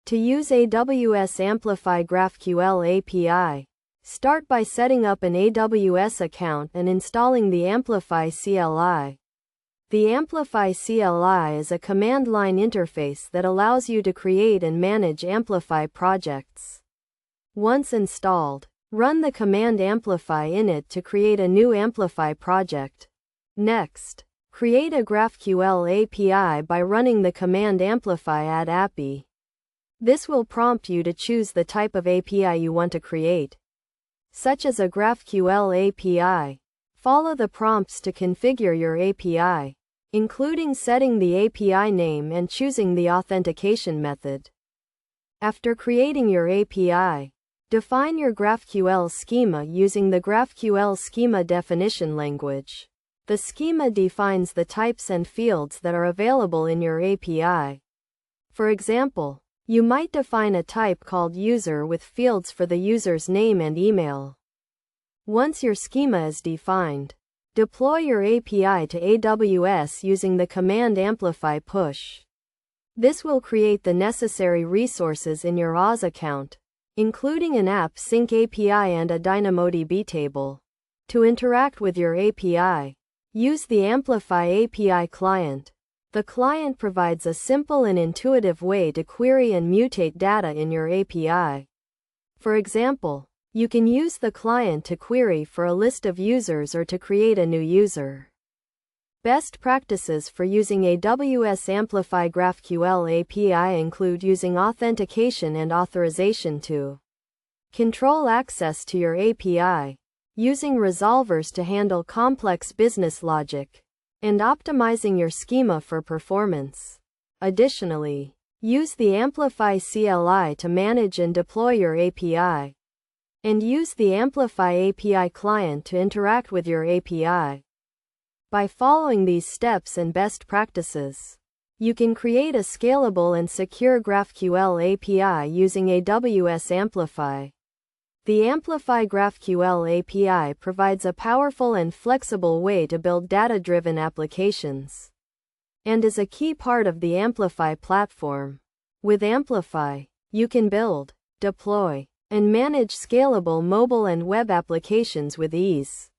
To use AWS Amplify GraphQL API, start by setting up an AWS account and installing the Amplify CLI. The Amplify CLI is a command line interface that allows you to create and manage Amplify projects. Once installed, run the command Amplify init to create a new Amplify project. Next, create a GraphQL API by running the command Amplify add API. This will prompt you to choose the type of API you want to create, such as a GraphQL API. Follow the prompts to configure your API, including setting the API name and choosing the authentication method. After creating your API, define your GraphQL schema using the GraphQL schema definition language. The schema defines the types and fields that are available in your API. For example, you might define a type called user with fields for the user's name and email. Once your schema is defined, deploy your API to AWS using the command Amplify push. This will create the necessary resources in your AWS account, including an app sync API and a DynamoDB table. To interact with your API, use the Amplify API client. The client provides a simple and intuitive way to query and mutate data in your API. For example, you can use the client to query for a list of users or to create a new user. Best practices for using AWS Amplify GraphQL API include using authentication and authorization to control access to your API, using resolvers to handle complex business logic, and optimizing your schema for performance. Additionally, use the Amplify CLI to manage and deploy your API, and use the Amplify API client to interact with your API. By following these steps and best practices, you can create a scalable and secure GraphQL API using AWS Amplify. The Amplify GraphQL API provides a powerful and flexible way to build data-driven applications, and is a key part of the Amplify platform. With Amplify, you can build, deploy, and manage scalable mobile and web applications with ease.